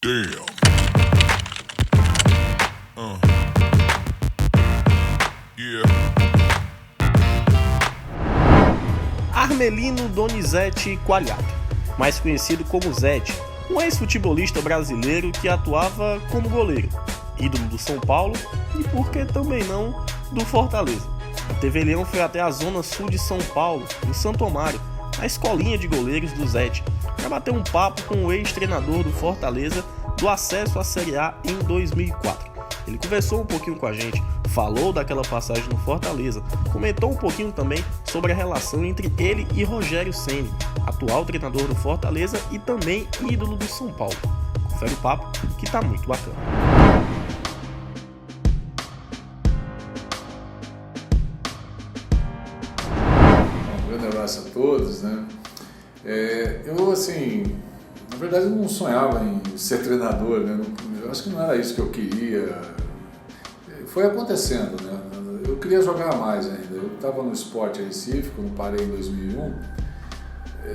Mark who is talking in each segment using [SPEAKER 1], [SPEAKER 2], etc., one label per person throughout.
[SPEAKER 1] Damn. Yeah.
[SPEAKER 2] Armelino Donizete Quagliato, mais conhecido como Zete, um ex-futebolista brasileiro que atuava como goleiro, ídolo do São Paulo e, por que também não, do Fortaleza. A TV Leão foi até a zona sul de São Paulo, em Santo Amaro, na escolinha de goleiros do Zete, para bater um papo com o ex-treinador do Fortaleza do acesso à Série A em 2004. Ele conversou um pouquinho com a gente, falou daquela passagem no Fortaleza, comentou um pouquinho também sobre a relação entre ele e Rogério Ceni, atual treinador do Fortaleza e também ídolo do São Paulo. Confere o papo que tá muito bacana.
[SPEAKER 3] Um grande abraço a todos, né? Eu, assim, na verdade eu não sonhava em ser treinador, né? Eu acho que não era isso que eu queria. Foi acontecendo, né? Eu queria jogar mais ainda. Eu estava no Sport Recife, quando parei em 2001.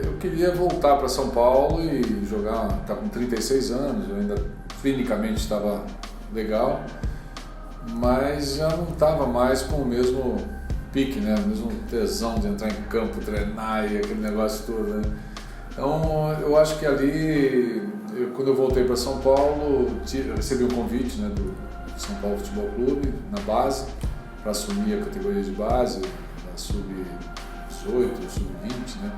[SPEAKER 3] Eu queria voltar para São Paulo e jogar. Estava com 36 anos, eu ainda clinicamente estava legal, mas já não estava mais com o mesmo pique, né? O mesmo tesão de entrar em campo, treinar e aquele negócio todo, né? Então eu acho que ali, quando eu voltei para São Paulo, eu recebi um convite, né, do São Paulo Futebol Clube, na base, para assumir a categoria de base, da sub-18, sub-20, né?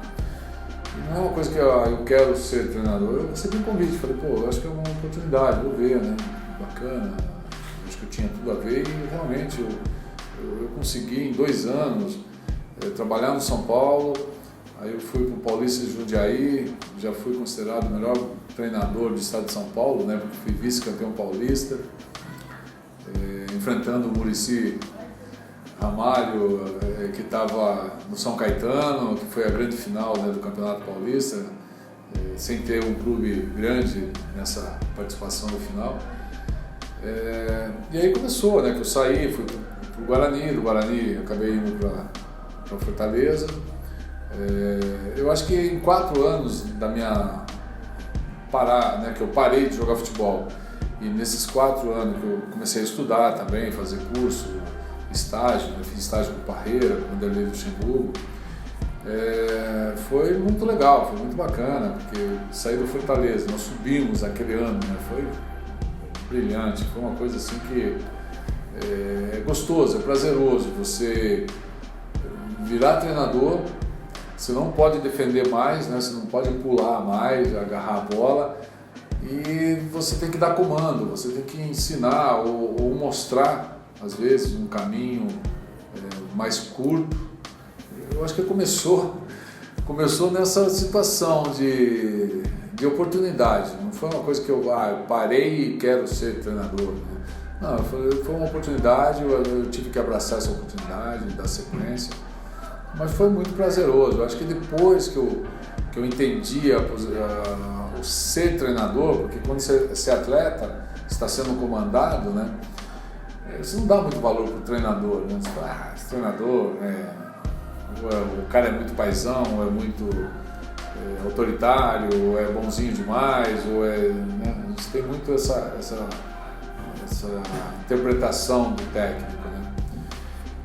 [SPEAKER 3] E não é uma coisa que eu quero ser treinador. Eu recebi um convite, falei, pô, eu acho que é uma oportunidade, vou ver, né? Bacana, acho que eu tinha tudo a ver e realmente eu consegui em 2 anos trabalhar no São Paulo. Aí eu fui para o Paulista de Jundiaí, já fui considerado o melhor treinador do estado de São Paulo, né? Porque fui vice-campeão paulista, enfrentando o Muricy Ramalho, que estava no São Caetano, que foi a grande final, né, do Campeonato Paulista, sem ter um clube grande nessa participação no final. E aí começou, né, que eu saí, fui para o Guarani, do Guarani acabei indo para Fortaleza. Eu acho que em 4 anos da minha né, que eu parei de jogar futebol, e nesses 4 anos que eu comecei a estudar também, fazer curso, estágio, né, fiz estágio com o Parreira, com o Vanderlei Luxemburgo, foi muito legal, foi muito bacana, porque saí do Fortaleza, nós subimos aquele ano, né, foi brilhante, foi uma coisa assim que é gostoso, é prazeroso você virar treinador. Você não pode defender mais, né? Você não pode pular mais, agarrar a bola, e você tem que dar comando, você tem que ensinar ou mostrar, às vezes, um caminho mais curto. Eu acho que começou nessa situação de oportunidade, não foi uma coisa que eu parei e quero ser treinador, né? Não, foi uma oportunidade, eu tive que abraçar essa oportunidade, dar sequência. Mas foi muito prazeroso. Eu acho que depois que eu entendi o ser treinador, porque quando você é atleta, está sendo comandado, né? Você não dá muito valor para o treinador, né? Você fala, esse treinador, o cara é muito paizão, ou é muito autoritário, ou é bonzinho demais, ou né? A gente tem muito essa interpretação do técnico, né?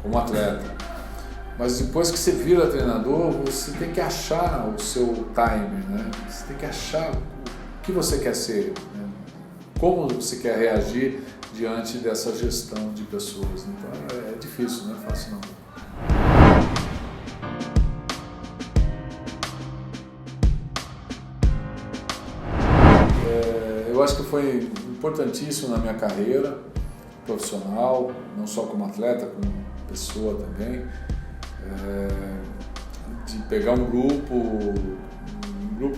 [SPEAKER 3] Como atleta. Mas depois que você vira treinador, você tem que achar o seu time, né? Você tem que achar o que você quer ser, né? Como você quer reagir diante dessa gestão de pessoas. Então é difícil, não é fácil não. Eu acho que foi importantíssimo na minha carreira profissional, não só como atleta, como pessoa também. De pegar um grupo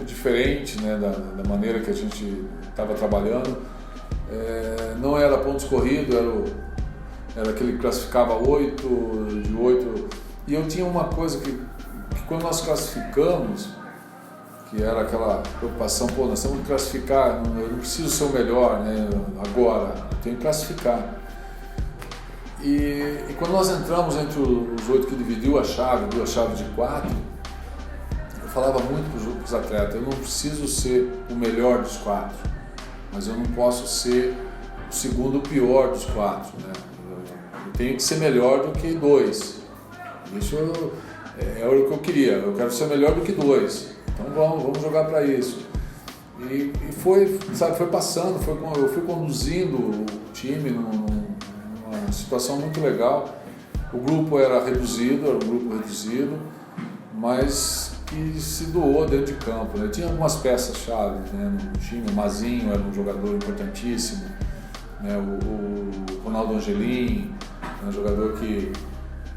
[SPEAKER 3] diferente, né, da maneira que a gente estava trabalhando. Não era pontos corridos, era aquele que classificava 8, de 8. E eu tinha uma coisa que quando nós classificamos, que era aquela preocupação, pô, nós temos que classificar, eu não preciso ser o melhor, né, agora, eu tenho que classificar. E quando nós entramos entre os 8 que dividiu a chave, deu a chave de 4, eu falava muito para os atletas, eu não preciso ser o melhor dos 4, mas eu não posso ser o segundo pior dos 4, né? Eu tenho que ser melhor do que 2. Isso é o que eu queria. Eu quero ser melhor do que 2. Então vamos jogar para isso. E foi, sabe, foi passando, eu fui conduzindo o time numa situação muito legal. O grupo era um grupo reduzido, mas que se doou dentro de campo, né? Tinha algumas peças-chave, né, no time. O Mazinho era um jogador importantíssimo, né? O Ronaldo Angelim, um jogador que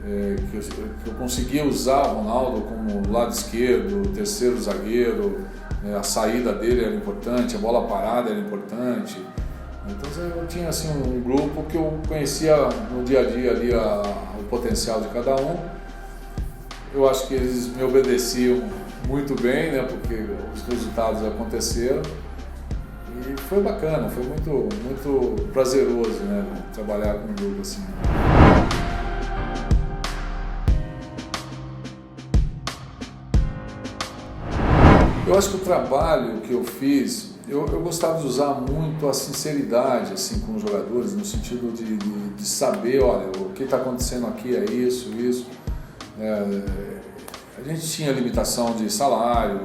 [SPEAKER 3] eu conseguia usar o Ronaldo como lado esquerdo, terceiro zagueiro, né? A saída dele era importante, a bola parada era importante. Então eu tinha assim um grupo que eu conhecia no dia a dia ali o potencial de cada um. Eu acho que eles me obedeciam muito bem, né? Porque os resultados aconteceram. E foi bacana, foi muito prazeroso, né? Trabalhar com um grupo assim. Eu acho que o trabalho que eu fiz, eu gostava de usar muito a sinceridade assim, com os jogadores, no sentido de saber, olha, o que está acontecendo aqui é isso. A gente tinha limitação de salário,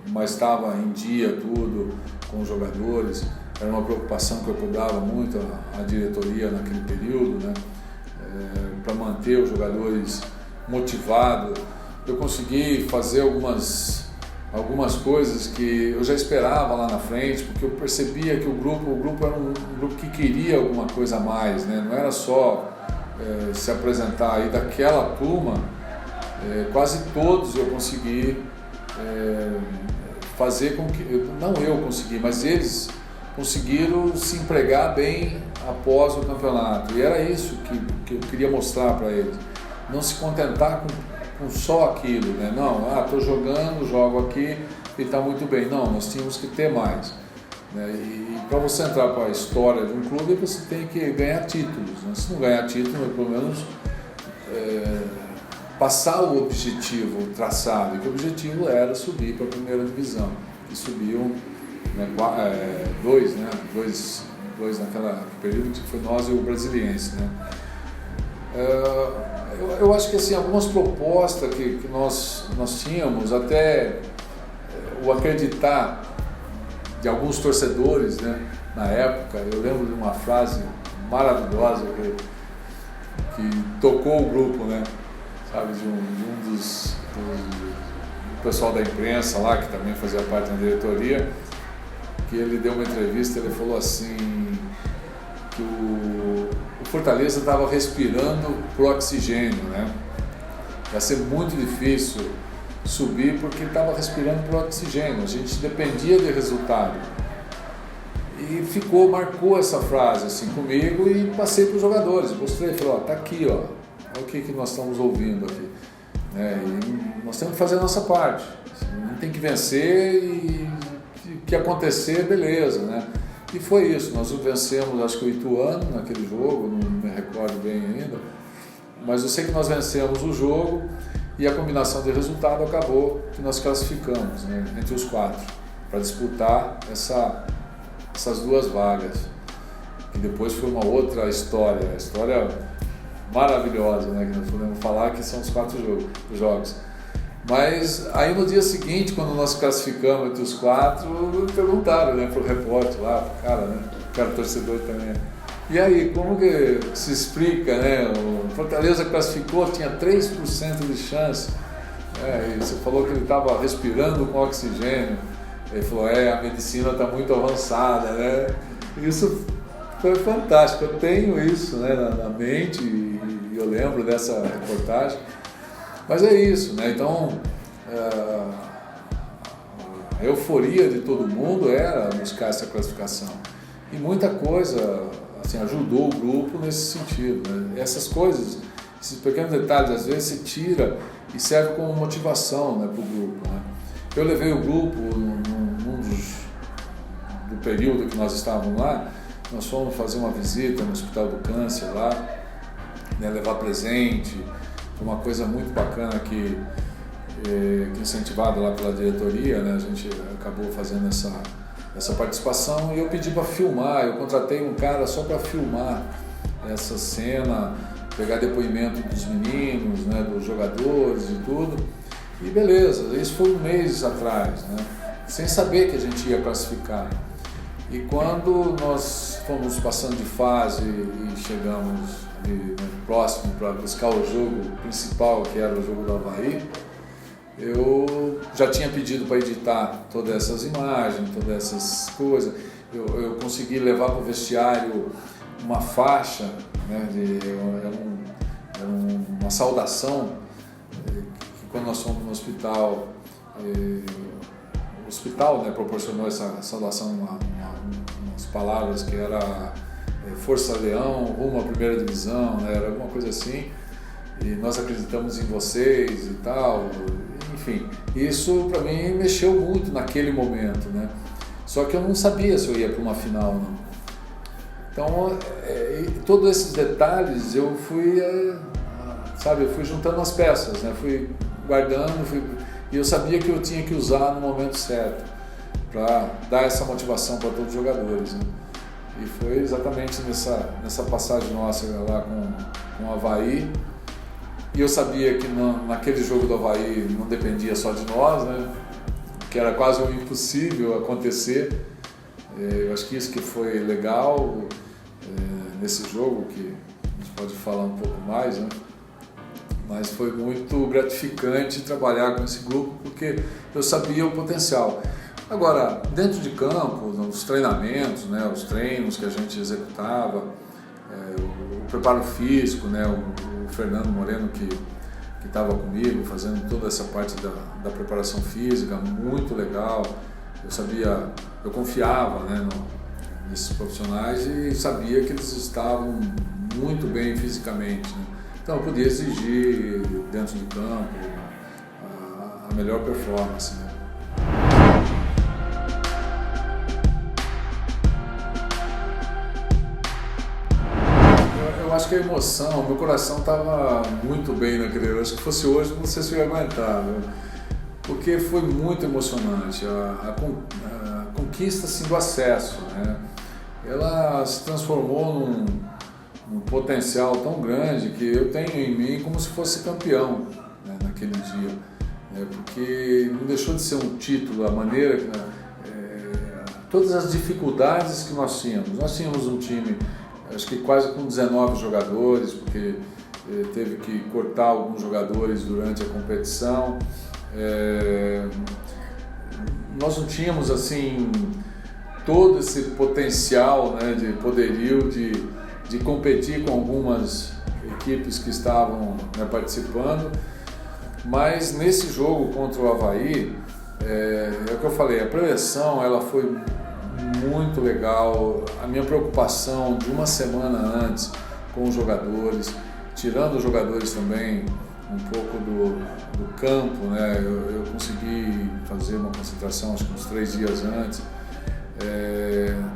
[SPEAKER 3] mas estava em dia tudo com os jogadores. Era uma preocupação que eu cobrava muito a diretoria naquele período, né? Para manter os jogadores motivados. Eu consegui fazer algumas coisas que eu já esperava lá na frente, porque eu percebia que o grupo era um grupo que queria alguma coisa a mais, né? Não era só se apresentar. E daquela turma, quase todos eu consegui fazer com que, não eu consegui, mas eles conseguiram se empregar bem após o campeonato. E era isso que eu queria mostrar para eles. Não se contentar com só aquilo, né? Não, estou jogando, jogo aqui e está muito bem. Não, nós tínhamos que ter mais, né? E para você entrar para a história de um clube, você tem que ganhar títulos, né? Se não ganhar títulos, pelo menos passar o objetivo traçado, e que o objetivo era subir para a primeira divisão. E subiam, né, dois naquele período, que foi nós e o Brasiliense, né? Eu acho que assim, algumas propostas que nós tínhamos, até o acreditar de alguns torcedores, né, na época, eu lembro de uma frase maravilhosa que tocou o grupo, né, sabe, de um dos do pessoal da imprensa lá, que também fazia parte da diretoria, que ele deu uma entrevista, ele falou assim, que o Fortaleza estava respirando por oxigênio, né? Ia ser muito difícil subir porque estava respirando por oxigênio, a gente dependia de resultado. E marcou essa frase assim comigo e passei para os jogadores, mostrei, falei, tá aqui, olha o que nós estamos ouvindo aqui. E nós temos que fazer a nossa parte, não tem que vencer e o que acontecer, beleza, né? E foi isso, nós vencemos, acho que o Ituano naquele jogo, não me recordo bem ainda, mas eu sei que nós vencemos o jogo e a combinação de resultado acabou que nós classificamos, né, entre os 4, para disputar essas 2 vagas, que depois foi uma outra história maravilhosa, né, que nós podemos falar que são os 4 jogos. Mas aí no dia seguinte, quando nós classificamos entre os 4, perguntaram, né, para o repórter lá, o cara torcedor também. E aí, como que se explica, né? O Fortaleza classificou, tinha 3% de chance. E você falou que ele estava respirando com oxigênio. Ele falou, a medicina está muito avançada, né? Isso foi fantástico, eu tenho isso, né, na mente e eu lembro dessa reportagem. Mas é isso, né? Então, a euforia de todo mundo era buscar essa classificação. E muita coisa assim, ajudou o grupo nesse sentido, né? Essas coisas, esses pequenos detalhes, às vezes se tira e serve como motivação, né, para o grupo, né? Eu levei o grupo, do período que nós estávamos lá, nós fomos fazer uma visita no Hospital do Câncer lá, né, levar presente. Uma coisa muito bacana que incentivado lá pela diretoria, né, a gente acabou fazendo essa participação e eu pedi para filmar, eu contratei um cara só para filmar essa cena, pegar depoimento dos meninos, né, dos jogadores e tudo, e beleza, isso foi um mês atrás, né, sem saber que a gente ia classificar. E quando nós fomos passando de fase e chegamos ali, né, próximo para buscar o jogo principal, que era o jogo do Avaí, eu já tinha pedido para editar todas essas imagens, todas essas coisas. Eu consegui levar para o vestiário uma faixa, né, era uma saudação, que quando nós fomos no hospital, o hospital, né, proporcionou essa saudação, umas palavras que era Força Leão, rumo à primeira divisão, né, era alguma coisa assim, e nós acreditamos em vocês e tal, enfim, isso para mim mexeu muito naquele momento, né, só que eu não sabia se eu ia para uma final, não. Então, todos esses detalhes eu fui, eu fui juntando as peças, né, fui guardando, e eu sabia que eu tinha que usar no momento certo para dar essa motivação para todos os jogadores, né? E foi exatamente nessa passagem nossa lá com o Avaí. E eu sabia que naquele jogo do Avaí não dependia só de nós, né? Que era quase um impossível acontecer. Eu acho que isso que foi legal nesse jogo, que a gente pode falar um pouco mais, né? Mas foi muito gratificante trabalhar com esse grupo, porque eu sabia o potencial. Agora, dentro de campo, nos treinamentos, né, os treinos que a gente executava, o preparo físico, né, o Fernando Moreno que estava comigo, fazendo toda essa parte da preparação física, muito legal. Eu confiava, né, nesses profissionais e sabia que eles estavam muito bem fisicamente, né? Então eu podia exigir dentro de campo a melhor performance, né? Eu acho que a emoção, meu coração estava muito bem naquele ano. Acho que fosse hoje, não sei se eu ia aguentar, viu? Porque foi muito emocionante. A conquista assim, do acesso, né? Ela se transformou num potencial tão grande que eu tenho em mim como se fosse campeão, né, naquele dia, né, porque não deixou de ser um título, a maneira que, todas as dificuldades que nós tínhamos um time, acho que quase com 19 jogadores, porque teve que cortar alguns jogadores durante a competição, nós não tínhamos assim todo esse potencial, né, de poderio de competir com algumas equipes que estavam, né, participando, mas nesse jogo contra o Avaí, é o que eu falei, a preleção ela foi muito legal, a minha preocupação de uma semana antes com os jogadores, tirando os jogadores também um pouco do campo, né, eu consegui fazer uma concentração acho que uns 3 dias antes,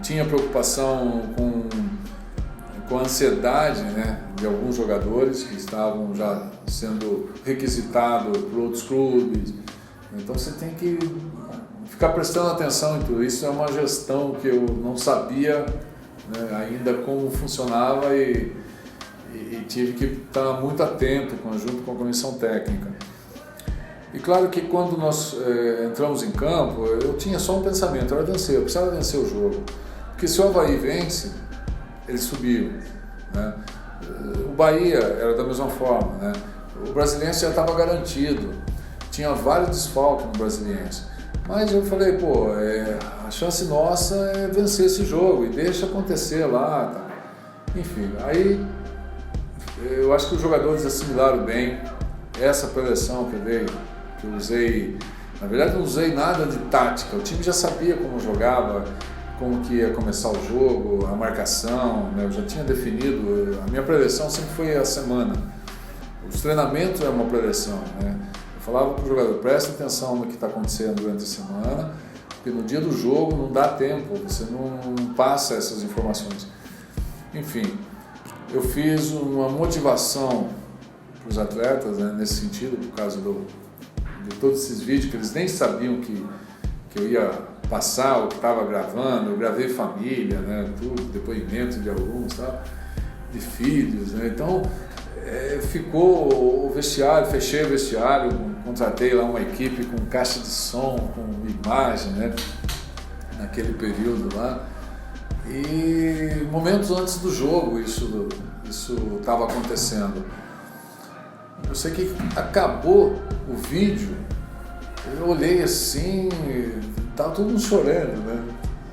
[SPEAKER 3] tinha preocupação com a ansiedade, né, de alguns jogadores que estavam já sendo requisitados por outros clubes. Então você tem que ficar prestando atenção em tudo isso. É uma gestão que eu não sabia, né, ainda como funcionava e tive que estar muito atento junto com a comissão técnica. E claro que quando nós entramos em campo, eu tinha só um pensamento, era vencer, eu precisava vencer o jogo. Porque se o Avaí vence, eles subiram, né? O Bahia era da mesma forma, né? O Brasiliense já estava garantido, tinha vários desfalques no Brasiliense, mas eu falei, a chance nossa é vencer esse jogo e deixa acontecer lá, tá? Enfim, aí eu acho que os jogadores assimilaram bem essa preleção que eu usei. Na verdade não usei nada de tática, o time já sabia como jogava, como que ia começar o jogo, a marcação, né? Eu já tinha definido, a minha preleção sempre foi a semana. Os treinamentos é uma preleção, né? Eu falava para o jogador, presta atenção no que está acontecendo durante a semana, porque no dia do jogo não dá tempo, você não passa essas informações. Enfim, eu fiz uma motivação para os atletas, né, nesse sentido, por causa de todos esses vídeos que eles nem sabiam que eu ia passar o que estava gravando, eu gravei família, né, tudo, depoimento de alguns, tá, de filhos, né, então ficou o vestiário, fechei o vestiário, contratei lá uma equipe com caixa de som, com imagem, né, naquele período lá, e momentos antes do jogo isso estava acontecendo. Eu sei que acabou o vídeo, eu olhei assim, tava todo mundo chorando, né?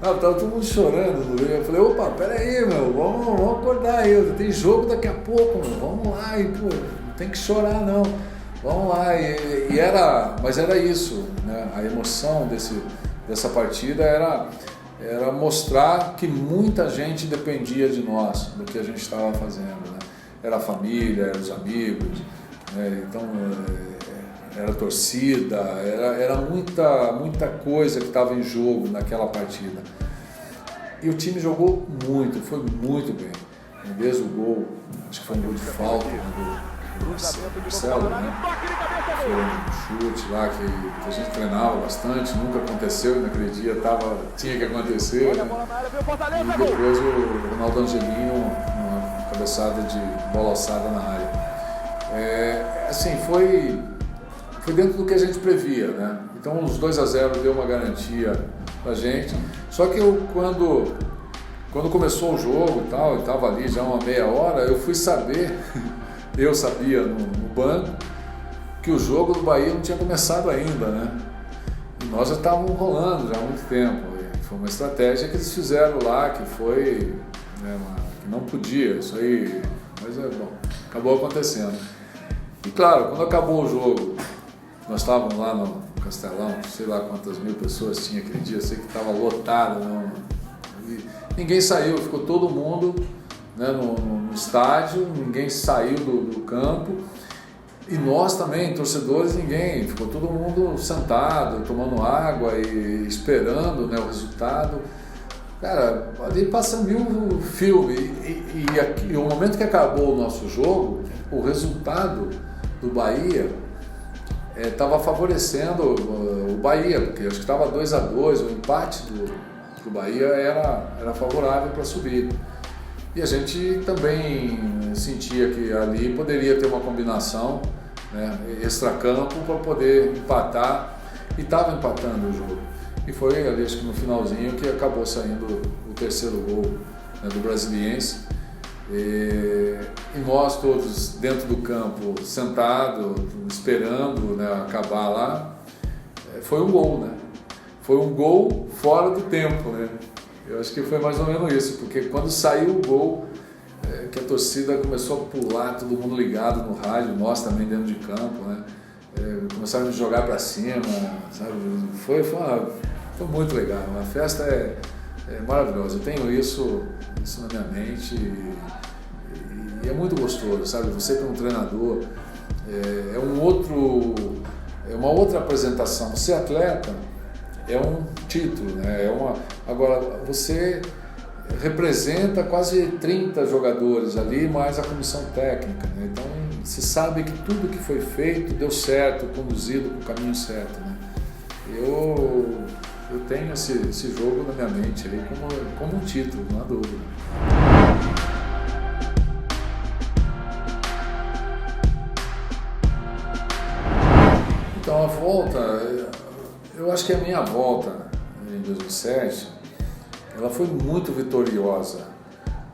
[SPEAKER 3] Tava todo mundo chorando. Eu falei, opa, peraí, meu, vamos acordar aí, tem jogo daqui a pouco, meu, vamos lá, e pô, não tem que chorar não, vamos lá. Mas era isso, né? A emoção dessa partida era mostrar que muita gente dependia de nós, do que a gente estava fazendo, né? Era a família, eram os amigos, né? Então era a torcida, era muita coisa que estava em jogo naquela partida. E o time jogou muito, foi muito bem. Mesmo o gol, acho que foi um gol de falta, né, do Marcelo, né? Foi um chute lá que a gente treinava bastante, nunca aconteceu e naquele dia tinha que acontecer, né? E depois o Ronaldo Angelino, uma cabeçada de bola alçada na área. Assim, foi dentro do que a gente previa, né? Então os 2-0 deu uma garantia pra gente. Só que quando começou o jogo e tal, eu estava ali já uma meia hora, eu fui saber, eu sabia no banco, que o jogo do Bahia não tinha começado ainda, né? E nós já estávamos rolando já há muito tempo. E foi uma estratégia que eles fizeram lá, que foi, né, que não podia, isso aí, mas bom, acabou acontecendo. E claro, quando acabou o jogo, nós estávamos lá no Castelão, sei lá quantas mil pessoas tinha aquele dia, sei que estava lotado, não, ninguém saiu, ficou todo mundo, né, no estádio, ninguém saiu do campo, e nós também, torcedores, ninguém, ficou todo mundo sentado, tomando água e esperando, né, o resultado. Cara, ali passa mil filmes, e o momento que acabou o nosso jogo, o resultado do Bahia estava favorecendo o Bahia, porque acho que estava 2-2, o empate do Bahia era favorável para subir. E a gente também sentia que ali poderia ter uma combinação, né, extracampo para poder empatar, e estava empatando o jogo. E foi ali, acho que no finalzinho, que acabou saindo o terceiro gol, né, do Brasiliense. E nós todos dentro do campo, sentados, esperando, né, acabar lá, foi um gol, né? Foi um gol fora do tempo, né? Eu acho que foi mais ou menos isso, porque quando saiu o gol, que a torcida começou a pular, todo mundo ligado no rádio, nós também dentro de campo, né? Começaram a nos jogar para cima, sabe? Foi muito legal, a festa é maravilhosa, eu tenho isso na minha mente e é muito gostoso, sabe? Você como treinador, é uma outra apresentação. Ser atleta é um título, né? Agora, você representa quase 30 jogadores ali, mais a comissão técnica, né? Então, você sabe que tudo que foi feito deu certo, conduzido para o caminho certo, né? Eu tenho esse jogo na minha mente ali como um título, não há dúvida. Então, a volta, eu acho que a minha volta em 2007, ela foi muito vitoriosa,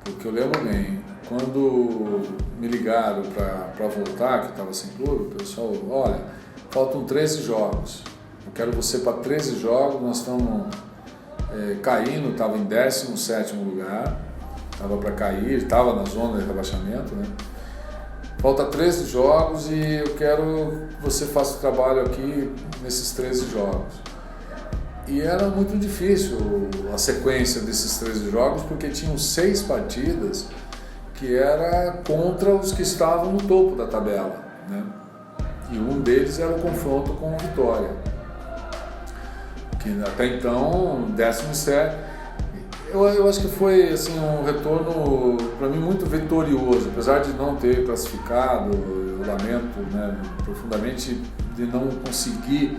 [SPEAKER 3] porque eu lembro bem, quando me ligaram para voltar, que eu estava sem clube, o pessoal, olha, faltam 13 jogos, eu quero você para 13 jogos, nós estamos caindo, estava em 17º lugar, estava para cair, estava na zona de rebaixamento, né? Falta 13 jogos e eu quero que você faça o trabalho aqui nesses 13 jogos. E era muito difícil a sequência desses 13 jogos, porque tinham 6 partidas que era contra os que estavam no topo da tabela, né? E um deles era o confronto com o Vitória, que até então, 17º. Eu acho que foi assim, um retorno para mim muito vitorioso, apesar de não ter classificado. Eu lamento, né, profundamente de não conseguir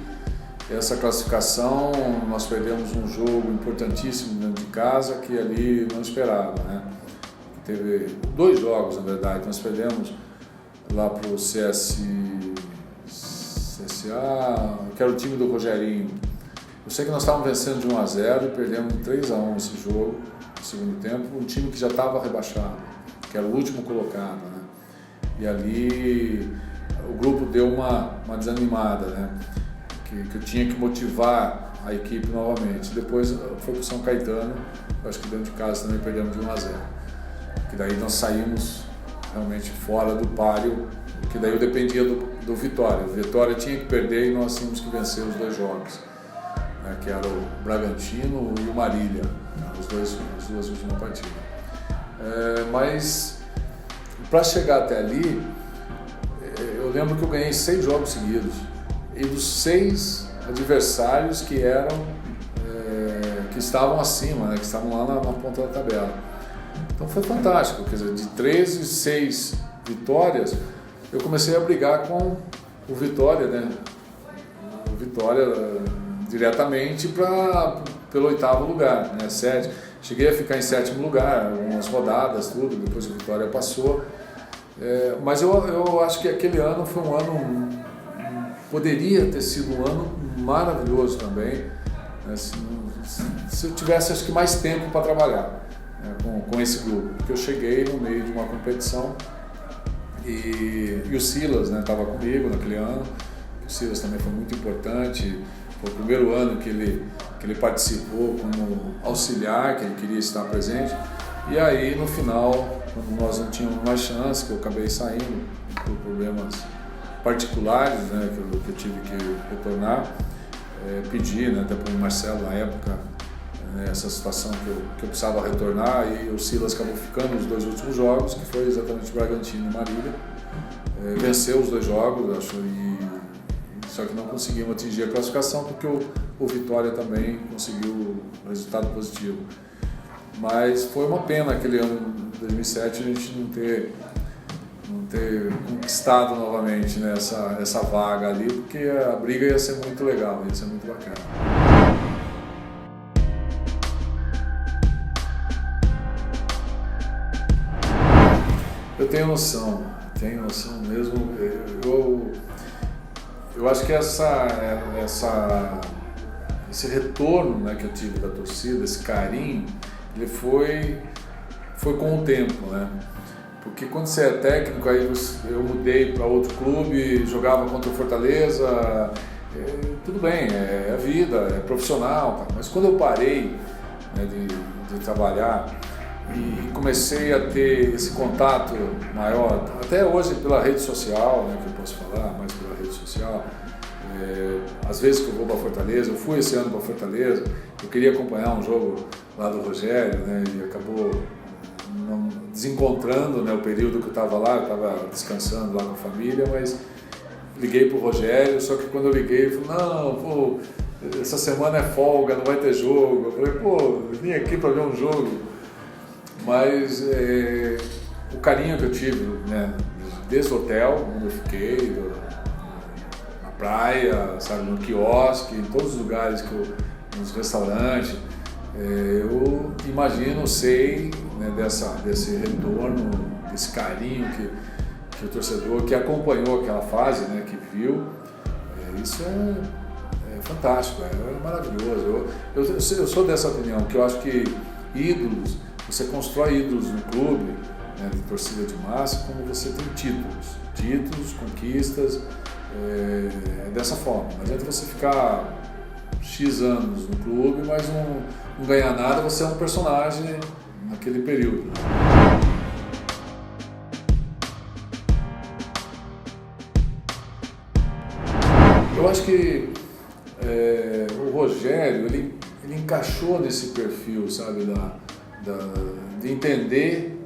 [SPEAKER 3] essa classificação, nós perdemos um jogo importantíssimo dentro de casa que ali não esperava, né? Teve 2 jogos, na verdade. Nós perdemos lá para o CSA, que era o time do Rogerinho. Eu sei que nós estávamos vencendo de 1-0 e perdemos 3-1 esse jogo, no segundo tempo, um time que já estava rebaixado, que era o último colocado, né? E ali o grupo deu uma desanimada, né? Que eu tinha que motivar a equipe novamente. Depois foi para o São Caetano, acho que dentro de casa também perdemos de 1-0. Que daí nós saímos realmente fora do páreo, que daí eu dependia do Vitória. O Vitória tinha que perder e nós tínhamos que vencer os 2 jogos, né? Que era o Bragantino e o Marília, né? As 2 últimas partidas. Mas para chegar até ali, eu lembro que eu ganhei 6 jogos seguidos. E dos 6 adversários que estavam acima, né, que estavam lá na ponta da tabela. Então foi fantástico, quer dizer, de 13, 6 vitórias, eu comecei a brigar com o Vitória, né? O Vitória diretamente pelo 8º lugar, né? 7. Cheguei a ficar em 7º lugar, algumas rodadas, tudo, depois o Vitória passou. Mas eu acho que aquele ano foi um ano, poderia ter sido um ano maravilhoso também, né? Se eu tivesse, acho que, mais tempo para trabalhar, né, com esse grupo, porque eu cheguei no meio de uma competição e o Silas, né, estava comigo naquele ano. O Silas também foi muito importante, foi o primeiro ano que ele participou como auxiliar, que ele queria estar presente. E aí, no final, quando nós não tínhamos mais chance, que eu acabei saindo por problemas particulares, né, que eu tive que retornar, pedi, né, até para o Marcelo na época, essa situação que eu precisava retornar, e o Silas acabou ficando nos 2 últimos jogos, que foi exatamente Bragantino e Marília. Venceu os 2 jogos, acho, só que não conseguimos atingir a classificação porque o Vitória também conseguiu um resultado positivo. Mas foi uma pena aquele ano de 2007 a gente não ter conquistado novamente, né, essa vaga ali, porque a briga ia ser muito legal, ia ser muito bacana. Eu tenho noção mesmo. Eu acho que esse retorno, né, que eu tive da torcida, esse carinho, ele foi com o tempo, né? Porque quando você é técnico, aí eu mudei para outro clube, jogava contra o Fortaleza, tudo bem, é a vida, é profissional, tá? Mas quando eu parei, né, de trabalhar e comecei a ter esse contato maior, até hoje pela rede social, né, que eu posso falar, mais pela rede social, às vezes que eu vou para Fortaleza, eu fui esse ano para Fortaleza, eu queria acompanhar um jogo lá do Rogério, né, e acabou não desencontrando, né, o período que eu estava lá, eu estava descansando lá com a família, mas liguei para o Rogério, só que quando eu liguei, ele falou, não, pô, essa semana é folga, não vai ter jogo. Eu falei, pô, eu vim aqui para ver um jogo. Mas o carinho que eu tive, né, desde o hotel, onde eu fiquei, na praia, sabe, no quiosque, em todos os lugares, nos restaurantes, eu imagino, sei, né, desse retorno, desse carinho que o torcedor que acompanhou aquela fase, né, que viu, isso é fantástico, é maravilhoso. Eu sou dessa opinião, que eu acho que ídolos, você constrói ídolos no clube, né, de torcida de massa, como você tem títulos, conquistas, dessa forma. Não adianta você ficar X anos no clube, mas não ganhar nada, você é um personagem naquele período. Eu acho que o Rogério, ele encaixou nesse perfil, sabe, de entender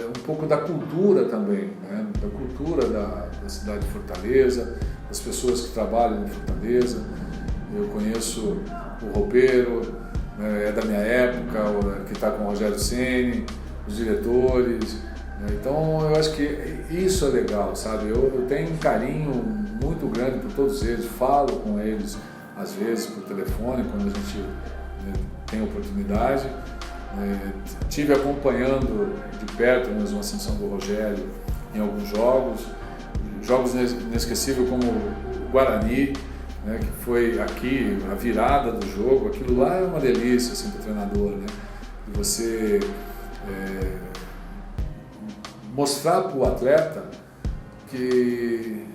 [SPEAKER 3] um pouco da cultura também, né? Da cultura da cidade de Fortaleza, das pessoas que trabalham em Fortaleza. Eu conheço o roupeiro, né, é da minha época, que está com o Rogério Ceni, os diretores, né? Então eu acho que isso é legal, sabe? Eu tenho um carinho muito grande por todos eles, falo com eles às vezes por telefone, quando a gente tem oportunidade. Tive acompanhando de perto mesmo a ascensão do Rogério em alguns jogos inesquecíveis como o Guarani, né, que foi aqui a virada do jogo. Aquilo lá é uma delícia assim, para o treinador, né? De você mostrar para o atleta que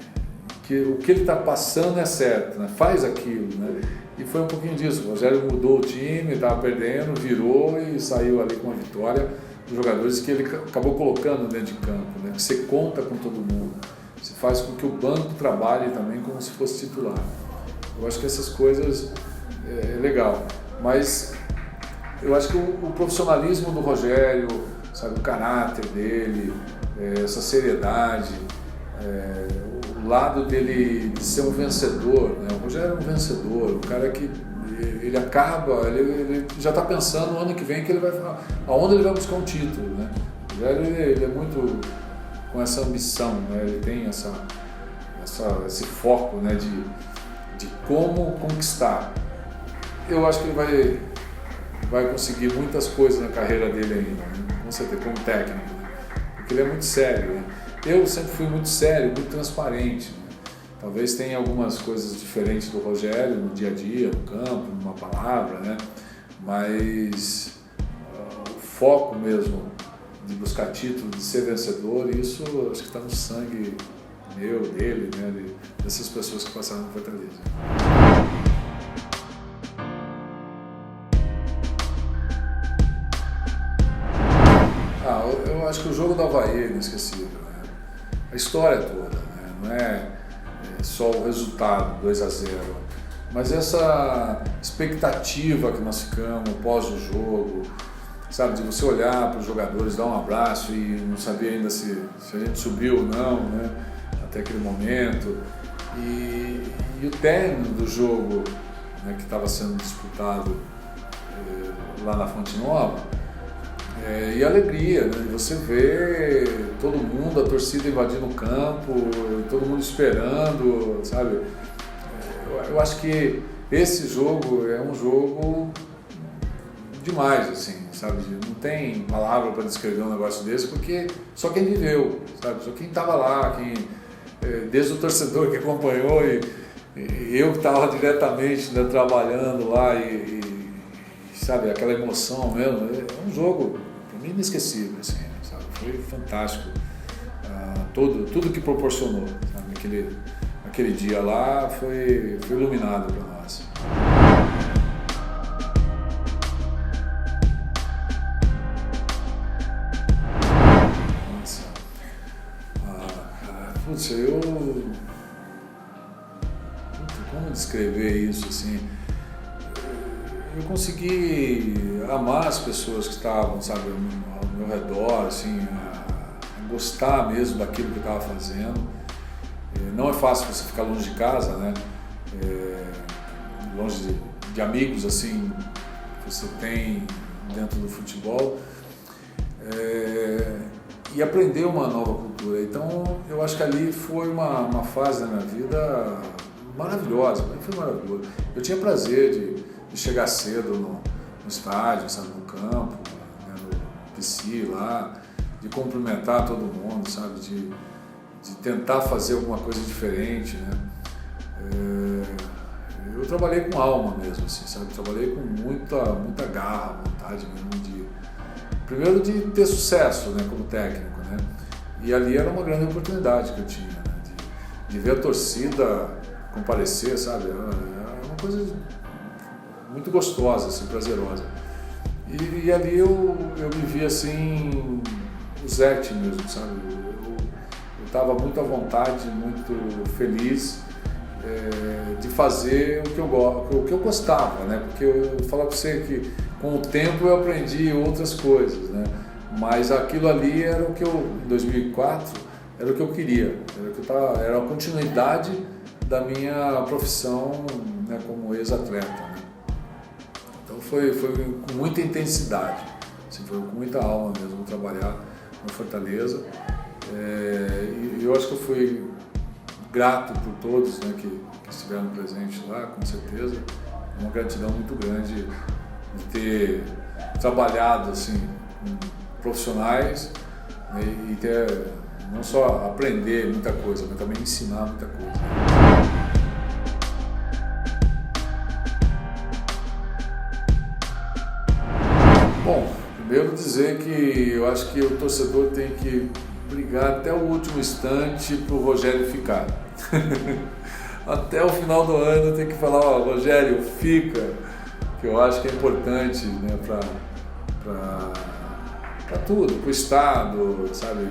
[SPEAKER 3] o que ele está passando é certo, né? Faz aquilo, né? E foi um pouquinho disso. O Rogério mudou o time, estava perdendo, virou e saiu ali com a vitória dos jogadores que ele acabou colocando dentro de campo, né? Que você conta com todo mundo, você faz com que o banco trabalhe também como se fosse titular. Eu acho que essas coisas é legal, mas eu acho que o profissionalismo do Rogério, sabe, o caráter dele, essa seriedade, o lado dele de ser um vencedor, né? O Rogério é um vencedor, o cara que ele acaba, ele já está pensando no ano que vem que ele vai falar, aonde ele vai buscar um título, né? O Rogério ele é muito com essa ambição, né? Ele tem esse foco, né? de como conquistar. Eu acho que ele vai conseguir muitas coisas na carreira dele ainda, né? Com certeza, como técnico, né? Porque ele é muito sério, né? Eu sempre fui muito sério, muito transparente, né? Talvez tenha algumas coisas diferentes do Rogério no dia a dia, no campo, numa palavra, né? Mas o foco mesmo de buscar título, de ser vencedor, isso acho que está no sangue meu, dele, né? Dessas pessoas que passaram no Fortaleza. Eu acho que o jogo do Avaí é inesquecível, né? A história toda, né? Não é só o resultado, 2-0, mas essa expectativa que nós ficamos pós o jogo, sabe, de você olhar para os jogadores, dar um abraço e não saber ainda se a gente subiu ou não, né? Até aquele momento, e o término do jogo, né, que estava sendo disputado lá na Fonte Nova, e a alegria, né? Você vê todo mundo, a torcida invadindo o campo, todo mundo esperando, sabe? Eu acho que esse jogo é um jogo demais, assim, sabe? Não tem palavra para descrever um negócio desse, porque só quem viveu, sabe? Só quem estava lá, desde o torcedor que acompanhou e eu que estava diretamente, né, trabalhando lá sabe, aquela emoção mesmo. É um jogo, para mim, inesquecível, assim, sabe? Foi fantástico, tudo que proporcionou, sabe? Aquele dia lá foi iluminado para nós. Nossa, putz, como descrever isso, assim? Eu consegui amar as pessoas que estavam, sabe, ao meu redor, assim, a gostar mesmo daquilo que eu estava fazendo. Não é fácil você ficar longe de casa, né? Longe de amigos, assim, que você tem dentro do futebol. E aprender uma nova cultura. Então, eu acho que ali foi uma fase da minha vida maravilhosa, foi maravilhoso. Eu tinha prazer de chegar cedo no estádio, sabe, no campo, né, no PC lá, de cumprimentar todo mundo, sabe, de tentar fazer alguma coisa diferente, né. Eu trabalhei com alma mesmo, assim, sabe, trabalhei com muita garra, vontade mesmo primeiro de ter sucesso, né, como técnico, né, e ali era uma grande oportunidade que eu tinha, né, de ver a torcida comparecer, sabe, é uma coisa muito gostosa, assim, prazerosa. E ali eu me vi assim, o Zete mesmo, sabe? Eu estava muito à vontade, muito feliz de fazer o que eu gostava, né? Porque eu falava para você que com o tempo eu aprendi outras coisas, né? Mas aquilo ali era o que em 2004, era o que eu queria, era a continuidade da minha profissão, né, como ex-atleta, né? Então foi com muita intensidade, assim, foi com muita alma mesmo trabalhar no Fortaleza. E eu acho que eu fui grato por todos, né, que estiveram presentes lá, com certeza. Uma gratidão muito grande de ter trabalhado assim, com profissionais, né, e ter não só aprender muita coisa, mas também ensinar muita coisa. Bom, primeiro dizer que eu acho que o torcedor tem que brigar até o último instante para o Rogério ficar. Até o final do ano tem que falar, ó, Rogério, fica, que eu acho que é importante, né, para tudo, para o Estado, sabe,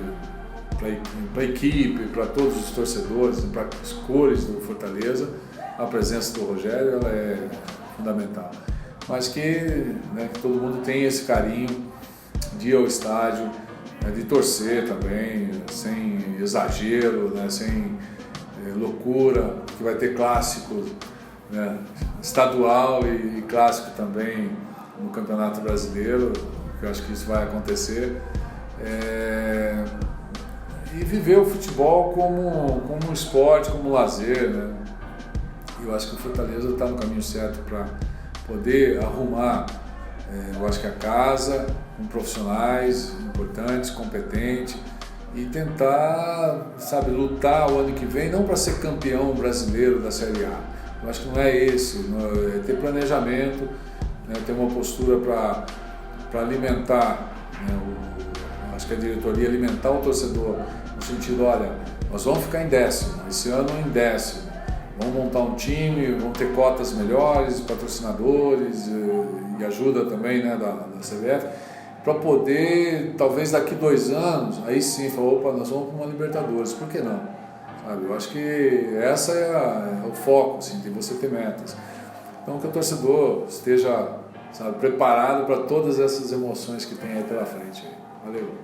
[SPEAKER 3] para a equipe, para todos os torcedores, para as cores do Fortaleza, a presença do Rogério ela é fundamental. Mas que, né, que todo mundo tenha esse carinho de ir ao estádio, né, de torcer também, sem exagero, né, sem loucura, que vai ter clássico, né, estadual e clássico também no Campeonato Brasileiro, que eu acho que isso vai acontecer. E viver o futebol como um esporte, como um lazer, né? Eu acho que o Fortaleza está no caminho certo para poder arrumar, eu acho que a casa, com profissionais importantes, competentes, e tentar, sabe, lutar o ano que vem, não para ser campeão brasileiro da Série A. Eu acho que não é esse, é ter planejamento, né, ter uma postura para alimentar, né, acho que a diretoria alimentar o torcedor no sentido, olha, nós vamos ficar em 10º, esse ano em 10º, vamos montar um time, vamos ter cotas melhores, patrocinadores e ajuda também, né, da CBF, para poder, talvez daqui 2 anos, aí sim, falar, opa, nós vamos para uma Libertadores, por que não? Sabe, eu acho que essa é o foco, assim, de você ter metas. Então que o torcedor esteja, sabe, preparado para todas essas emoções que tem aí pela frente. Valeu!